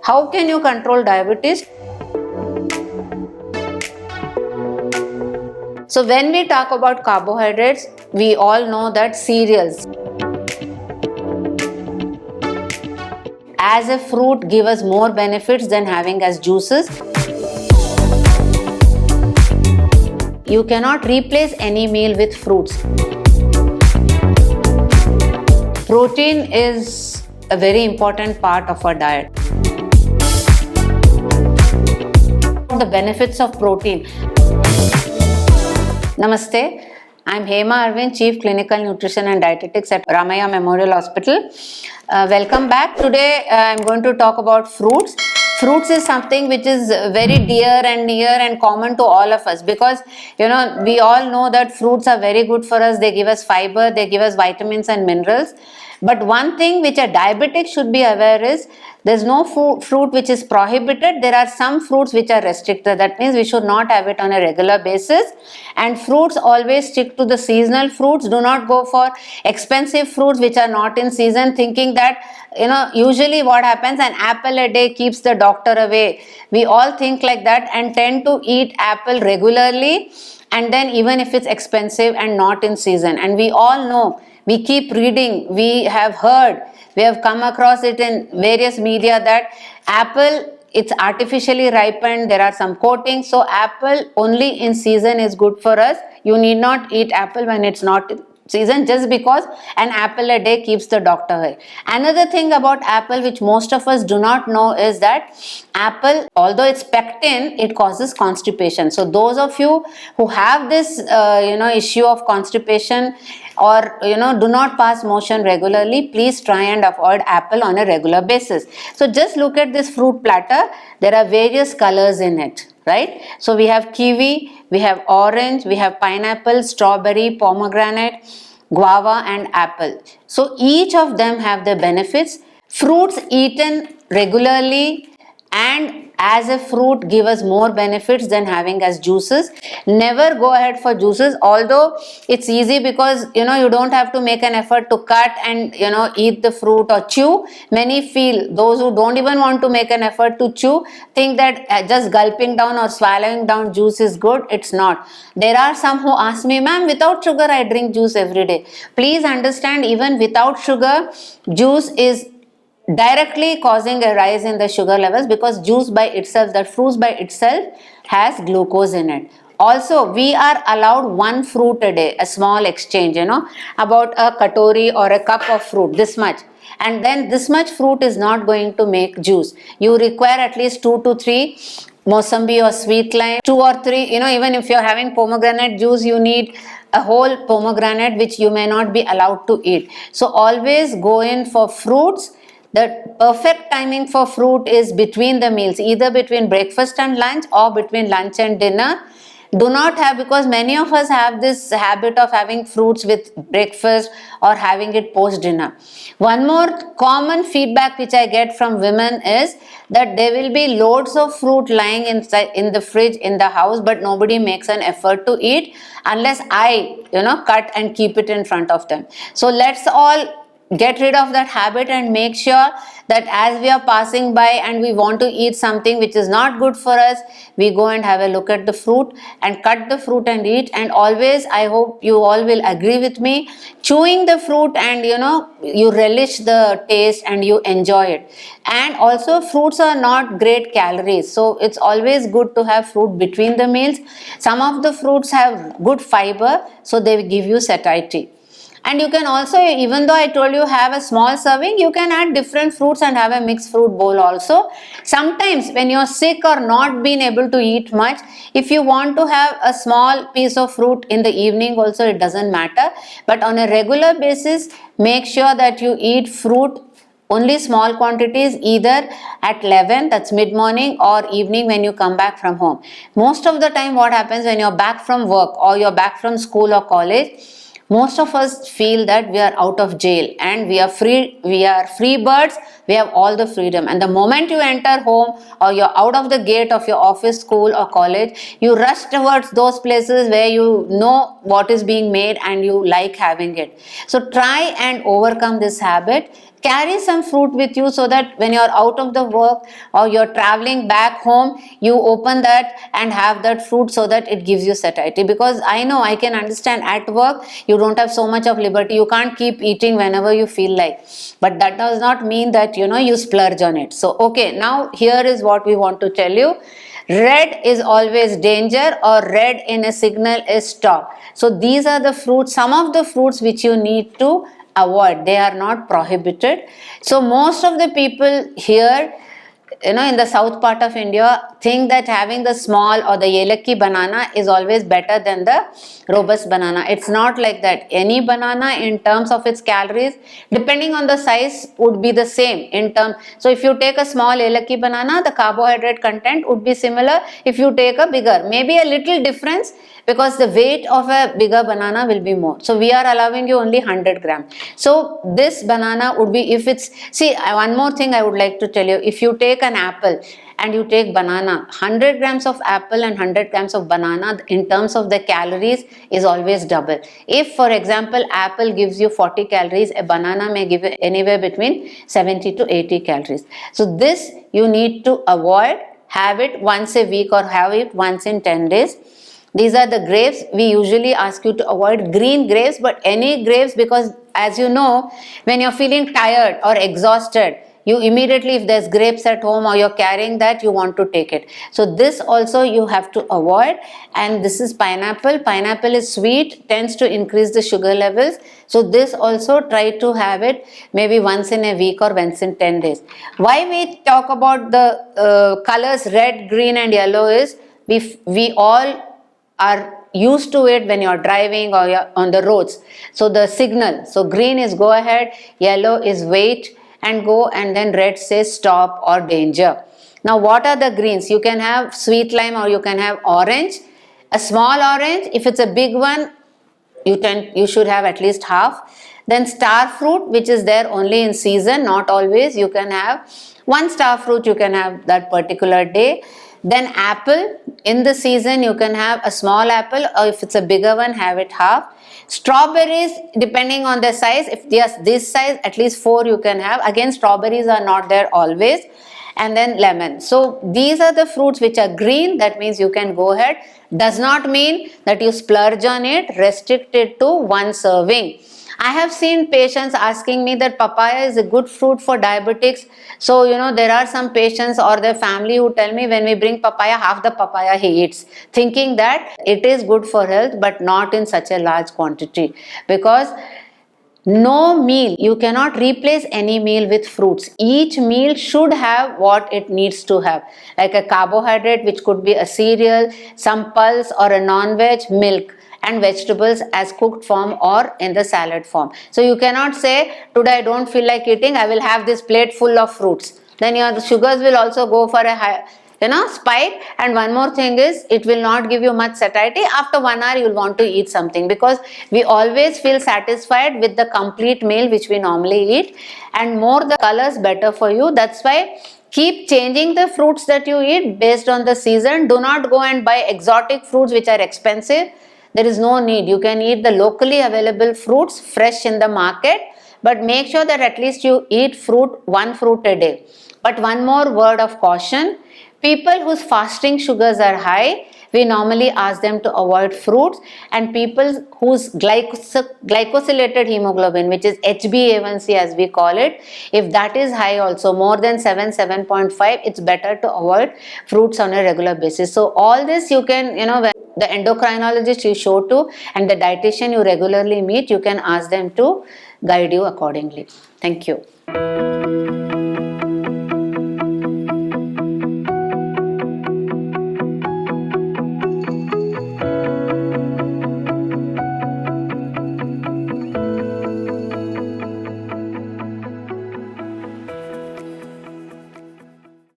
How can you control diabetes? So when we talk about carbohydrates, we all know that cereals as a fruit give us more benefits than having as juices. You cannot replace any meal with fruits. Protein is a very important part of our diet. The benefits of protein. Namaste. I'm Hema Arvind, Chief Clinical Nutrition and Dietetics at Ramaiah Memorial Hospital. Welcome back. Today I'm going to talk about fruits. Fruits is something which is very dear and near and common to all of us, because we all know that fruits are very good for us. They give us fiber, they give us vitamins and minerals. But one thing which a diabetic should be aware is there's no fruit which is prohibited. There are some fruits which are restricted. That means we should not have it on a regular basis. And fruits, always stick to the seasonal fruits. Do not go for expensive fruits which are not in season, thinking that usually what happens, an apple a day keeps the doctor away. We all think like that and tend to eat apple regularly, and then even if it's expensive and not in season. And we all know, we keep reading, we have heard, we have come across it in various media that apple, it's artificially ripened, there are some coatings. So apple only in season is good for us. You need not eat apple when it's not in season, just because an apple a day keeps the doctor away. Another thing about apple which most of us do not know is that apple, although it's pectin, it causes constipation. So those of you who have this issue of constipation, or do not pass motion regularly, please try and avoid apple on a regular basis. So just look at this fruit platter. There are various colors in it, right? So we have kiwi, we have orange, we have pineapple, strawberry, pomegranate, guava and apple. So each of them have their benefits. Fruits eaten regularly and as a fruit give us more benefits than having as juices. Never go ahead for juices, although it's easy because you don't have to make an effort to cut and eat the fruit or chew. Many feel, those who don't even want to make an effort to chew, think that just gulping down or swallowing down juice is good. It's not. There are some who ask me, ma'am, without sugar I drink juice every day. Please understand, even without sugar, juice is directly causing a rise in the sugar levels, because juice by itself, that fruit by itself, has glucose in it. Also, we are allowed one fruit a day, a small exchange, about a katori or a cup of fruit, this much. And then this much fruit is not going to make juice. You require at least 2 to 3 Mosambi or sweet lime, 2 or 3, even if you're having pomegranate juice, you need a whole pomegranate which you may not be allowed to eat. So always go in for fruits. The perfect timing for fruit is between the meals, either between breakfast and lunch or between lunch and dinner. Do not have, because many of us have this habit of having fruits with breakfast or having it post dinner. One more common feedback which I get from women is that there will be loads of fruit lying inside in the fridge in the house, but nobody makes an effort to eat unless I cut and keep it in front of them. So let's all get rid of that habit and make sure that as we are passing by and we want to eat something which is not good for us, we go and have a look at the fruit and cut the fruit and eat. And always, I hope you all will agree with me, chewing the fruit and you relish the taste and you enjoy it. And also, fruits are not great calories, so it's always good to have fruit between the meals. Some of the fruits have good fiber, so they will give you satiety. And you can also, even though I told you have a small serving, you can add different fruits and have a mixed fruit bowl also. Sometimes when you're sick or not being able to eat much, if you want to have a small piece of fruit in the evening also, it doesn't matter. But on a regular basis, make sure that you eat fruit only small quantities, either at 11, that's mid-morning, or evening when you come back from home. Most of the time what happens when you're back from work or you're back from school or college, Most of us feel that we are out of jail and we are free birds, we have all the freedom, and the moment you enter home or you're out of the gate of your office, school or college, you rush towards those places where you know what is being made and you like having it. So try and overcome this habit. Carry some fruit with you so that when you're out of the work or you're traveling back home, you open that and have that fruit so that it gives you satiety. Because I know, I can understand, at work you don't have so much of liberty, you can't keep eating whenever you feel like, but that does not mean that you splurge on it. So okay, now here is what we want to tell you. Red is always danger, or red in a signal is stop. So these are the fruits, some of the fruits which you need to avoid. They are not prohibited. So most of the people here, in the south part of India, think that having the small or the yelakki banana is always better than the robust banana. It's not like that. Any banana in terms of its calories, depending on the size, would be the same in terms. So if you take a small yelakki banana, the carbohydrate content would be similar. If you take a bigger, maybe a little difference, because the weight of a bigger banana will be more. So we are allowing you only 100 grams. So this banana would be, if it's, see, one more thing I would like to tell you. If you take an apple and you take banana, 100 grams of apple and 100 grams of banana in terms of the calories is always double. If, for example, apple gives you 40 calories, a banana may give you anywhere between 70 to 80 calories. So this you need to avoid. Have it once a week or have it once in 10 days. These are the grapes. We usually ask you to avoid green grapes, but any grapes, because as you know, when you're feeling tired or exhausted, you immediately, if there's grapes at home or you're carrying that, you want to take it. So this also you have to avoid. And this is pineapple. Pineapple is sweet, tends to increase the sugar levels. So this also try to have it maybe once in a week or once in 10 days. Why we talk about the colors red, green and yellow is we all are used to it when you're driving or you're on the roads. So the signal, so green is go ahead, yellow is wait and go, and then red says stop or danger. Now what are the greens? You can have sweet lime or you can have orange. A small orange, if it's a big one, you should have at least half. Then star fruit, which is there only in season, not always. You can have one star fruit, you can have that particular day. Then apple, in the season you can have a small apple, or if it's a bigger one, have it half. Strawberries, depending on the size, if yes, this size, at least 4 you can have. Again, strawberries are not there always. And then lemon. So these are the fruits which are green, that means you can go ahead. Does not mean that you splurge on it, restrict it to one serving. I have seen patients asking me that papaya is a good fruit for diabetics. So, there are some patients or their family who tell me when we bring papaya, half the papaya he eats, thinking that it is good for health, but not in such a large quantity. Because no meal, you cannot replace any meal with fruits. Each meal should have what it needs to have. Like a carbohydrate, which could be a cereal, some pulse or a non-veg, milk, and vegetables as cooked form or in the salad form. So you cannot say, today I don't feel like eating, I will have this plate full of fruits. Then your sugars will also go for a high, spike. And one more thing is, it will not give you much satiety. After 1 hour, you will want to eat something, because we always feel satisfied with the complete meal which we normally eat. And more the colors, better for you. That's why keep changing the fruits that you eat based on the season. Do not go and buy exotic fruits which are expensive. There is no need. You can eat the locally available fruits fresh in the market, but make sure that at least you eat one fruit a day. But one more word of caution. People whose fasting sugars are high, we normally ask them to avoid fruits, and people whose glycosylated hemoglobin, which is HbA1c as we call it, if that is high also, more than 7.5, it's better to avoid fruits on a regular basis. So all this you can, when the endocrinologist you show to and the dietitian you regularly meet, you can ask them to guide you accordingly. Thank you.